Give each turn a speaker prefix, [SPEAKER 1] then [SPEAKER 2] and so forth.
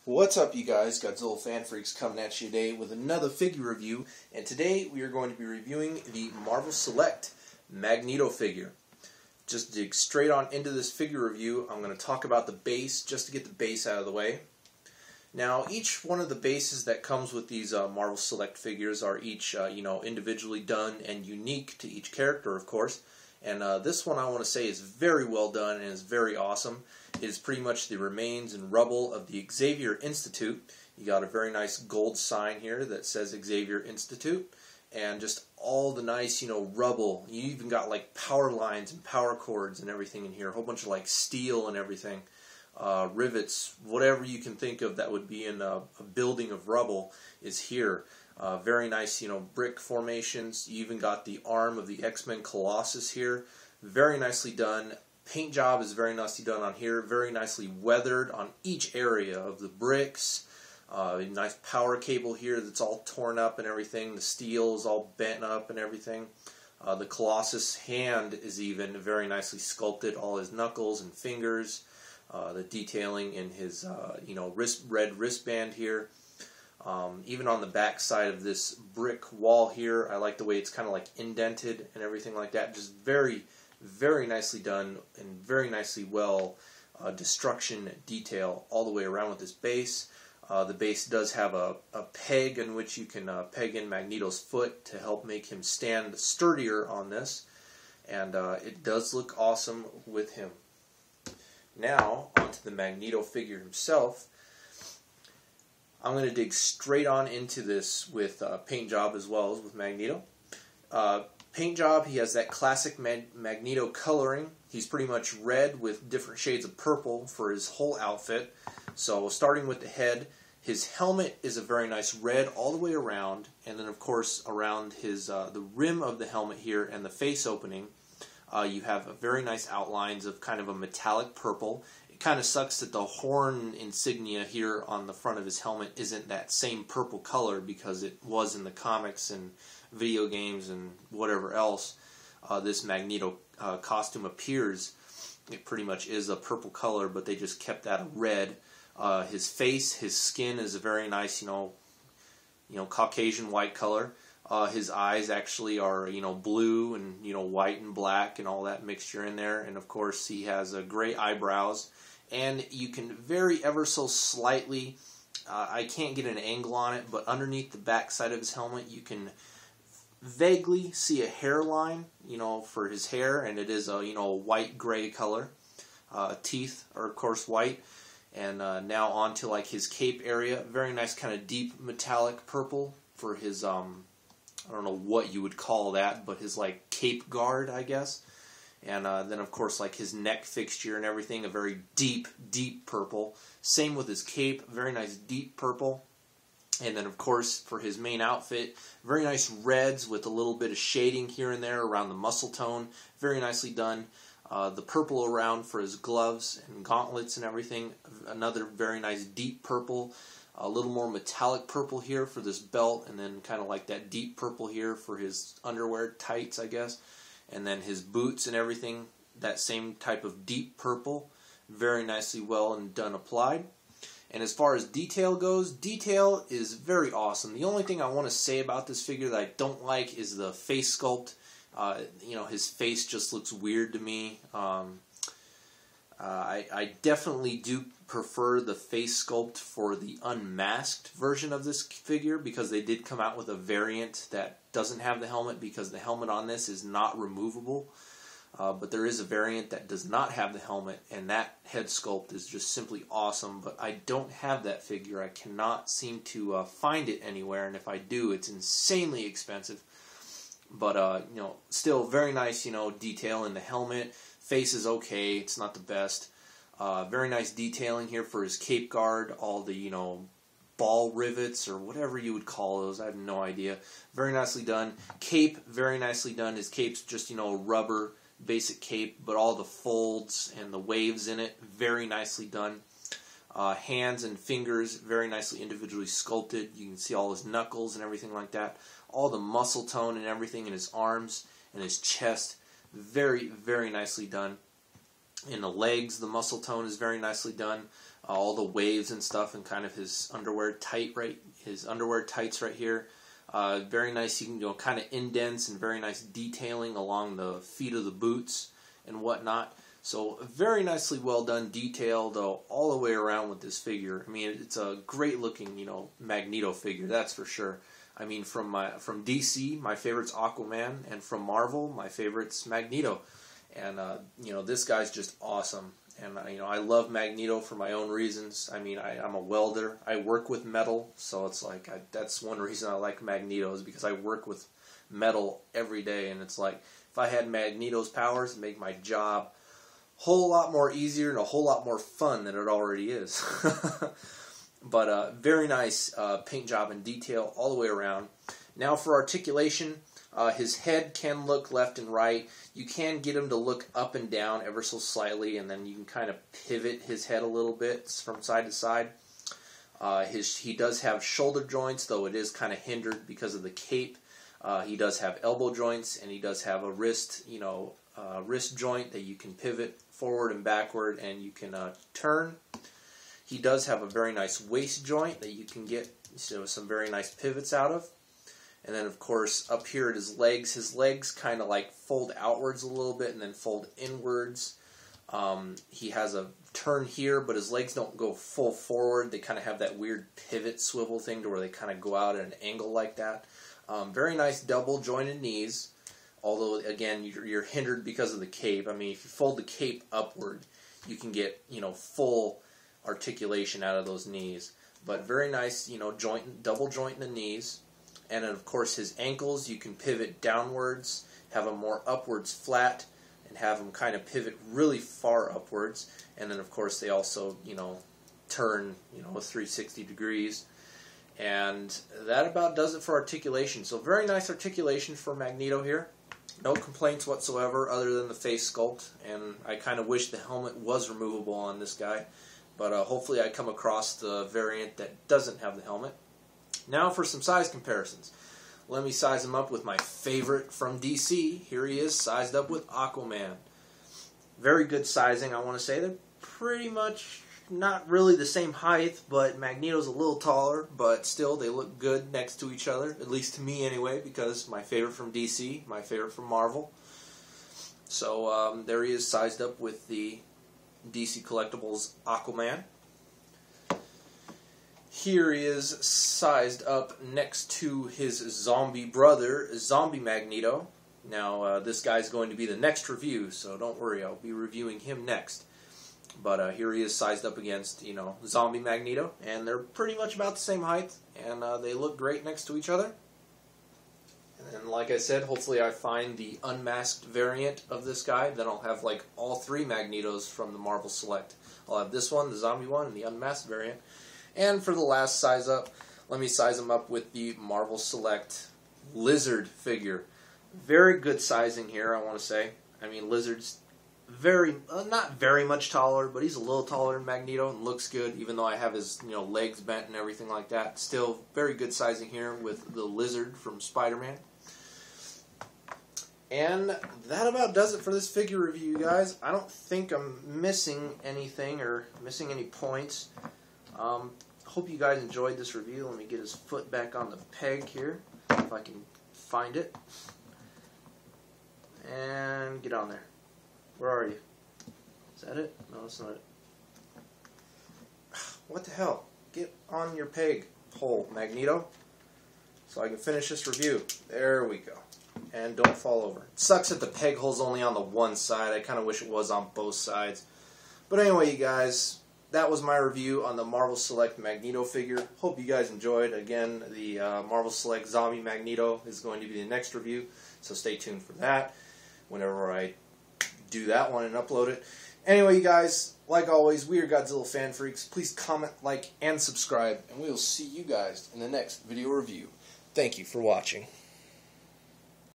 [SPEAKER 1] What's up, you guys? Godzilla Fan Freaks coming at you today with another figure review, and today we are going to be reviewing the Marvel Select Magneto figure. Just to dig straight on into this figure review, I'm going to talk about the base just to get the base out of the way. Now, each one of the bases that comes with these Marvel Select figures are each individually done and unique to each character, of course. And this one I want to say is very well done and is very awesome. It is pretty much the remains and rubble of the Xavier Institute. You got a very nice gold sign here that says Xavier Institute, and just all the nice, rubble. You even got like power lines and power cords and everything in here. A whole bunch of like steel and everything, rivets, whatever you can think of that would be in a building of rubble is here. Very nice, brick formations. You even got the arm of the X-Men Colossus here. Very nicely done. Paint job is very nicely done on here. Very nicely weathered on each area of the bricks. A nice power cable here that's all torn up and everything. The steel is all bent up and everything. The Colossus hand is even very nicely sculpted. All his knuckles and fingers. The detailing in his red wristband here. Even on the back side of this brick wall here, I like the way it's kind of like indented and everything like that. Just very, very nicely done and very nicely well destruction detail all the way around with this base. The base does have a peg in which you can peg in Magneto's foot to help make him stand sturdier on this. And it does look awesome with him. Now, onto the Magneto figure himself. I'm going to dig straight on into this with paint job as well as with Magneto. Paint job, he has that classic Magneto coloring. He's pretty much red with different shades of purple for his whole outfit. So starting with the head, his helmet is a very nice red all the way around, and then of course around his the rim of the helmet here and the face opening, you have very nice outlines of kind of a metallic purple. It kind of sucks that the horn insignia here on the front of his helmet isn't that same purple color, because it was in the comics and video games and whatever else this Magneto costume appears. It pretty much is a purple color, but they just kept that red. His face, his skin is a very nice, Caucasian white color. His eyes actually are, blue and, white and black and all that mixture in there. And of course he has gray eyebrows. And you can very ever so slightly, I can't get an angle on it, but underneath the back side of his helmet you can vaguely see a hairline, for his hair, and it is a, white-gray color. Teeth are of course white. And now on to like his cape area, very nice kind of deep metallic purple for his, I don't know what you would call that, but his like cape guard, I guess. And then of course like his neck fixture and everything, a very deep, deep purple. Same with his cape, very nice deep purple. And then of course for his main outfit, very nice reds with a little bit of shading here and there around the muscle tone. Very nicely done. The purple around for his gloves and gauntlets and everything. Another very nice deep purple. A little more metallic purple here for this belt, and then kind of like that deep purple here for his underwear tights, I guess. And then his boots and everything, that same type of deep purple. Very nicely well and done applied. And as far as detail goes, detail is very awesome. The only thing I want to say about this figure that I don't like is the face sculpt. His face just looks weird to me. I definitely do prefer the face sculpt for the unmasked version of this figure, because they did come out with a variant that doesn't have the helmet, because the helmet on this is not removable. But there is a variant that does not have the helmet, and that head sculpt is just simply awesome. But I don't have that figure. I cannot seem to find it anywhere, and if I do, it's insanely expensive. But, still very nice, detail in the helmet. Face is okay, it's not the best. Very nice detailing here for his cape guard, all the, ball rivets or whatever you would call those, I have no idea. Very nicely done. Cape, very nicely done. His cape's just, rubber, basic cape, but all the folds and the waves in it, very nicely done. Hands and fingers, very nicely individually sculpted. You can see all his knuckles and everything like that. All the muscle tone and everything in his arms and his chest, very, very nicely done. In the legs, the muscle tone is very nicely done. All the waves and stuff, and kind of his underwear tights right here. Very nice, you can kind of indents and very nice detailing along the feet of the boots and whatnot. So very nicely well done, detailed all the way around with this figure. I mean, it's a great looking, Magneto figure, that's for sure. I mean, from DC, my favorite's Aquaman, and from Marvel, my favorite's Magneto. And this guy's just awesome. And I love Magneto for my own reasons. I mean, I'm a welder. I work with metal, so it's like that's one reason I like Magneto, is because I work with metal every day. And it's like, if I had Magneto's powers, it'd make my job a whole lot more easier and a whole lot more fun than it already is. But very nice paint job and detail all the way around. Now for articulation. His head can look left and right. You can get him to look up and down ever so slightly, and then you can kind of pivot his head a little bit from side to side. He does have shoulder joints, though it is kind of hindered because of the cape. He does have elbow joints, and he does have a wrist joint that you can pivot forward and backward, and you can turn. He does have a very nice waist joint that you can get some very nice pivots out of. And then, of course, up here at his legs kind of like fold outwards a little bit and then fold inwards. He has a turn here, but his legs don't go full forward. They kind of have that weird pivot swivel thing to where they kind of go out at an angle like that. Very nice double jointed knees, although, again, you're hindered because of the cape. I mean, if you fold the cape upward, you can get, full articulation out of those knees. But very nice, double joint in the knees. And then, of course, his ankles, you can pivot downwards, have them more upwards flat, and have them kind of pivot really far upwards. And then, of course, they also, turn, 360 degrees. And that about does it for articulation. So very nice articulation for Magneto here. No complaints whatsoever other than the face sculpt. And I kind of wish the helmet was removable on this guy. But hopefully I come across the variant that doesn't have the helmet. Now for some size comparisons. Let me size him up with my favorite from DC. Here he is, sized up with Aquaman. Very good sizing, I want to say. They're pretty much not really the same height, but Magneto's a little taller, but still they look good next to each other, at least to me anyway, because my favorite from DC, my favorite from Marvel. So there he is, sized up with the DC Collectibles Aquaman. Here he is sized up next to his zombie brother, Zombie Magneto. Now, this guy's going to be the next review, so don't worry, I'll be reviewing him next. But here he is sized up against, Zombie Magneto, and they're pretty much about the same height, and they look great next to each other. And like I said, hopefully I find the unmasked variant of this guy. Then I'll have like all three Magnetos from the Marvel Select. I'll have this one, the zombie one, and the unmasked variant. And for the last size up, let me size him up with the Marvel Select Lizard figure. Very good sizing here, I want to say. I mean, Lizard's not very much taller, but he's a little taller than Magneto and looks good, even though I have his legs bent and everything like that. Still very good sizing here with the Lizard from Spider-Man. And that about does it for this figure review, you guys. I don't think I'm missing anything or missing any points. Hope you guys enjoyed this review. Let me get his foot back on the peg here, if I can find it. And get on there. Where are you? Is that it? No, that's not it. What the hell? Get on your peg hole, Magneto, so I can finish this review. There we go. And don't fall over. It sucks that the peg hole's only on the one side. I kind of wish it was on both sides. But anyway, you guys, that was my review on the Marvel Select Magneto figure. Hope you guys enjoyed. Again, the Marvel Select Zombie Magneto is going to be the next review, so stay tuned for that whenever I do that one and upload it. Anyway, you guys, like always, we are Godzilla Fan Freaks. Please comment, like, and subscribe, and we will see you guys in the next video review. Thank you for watching.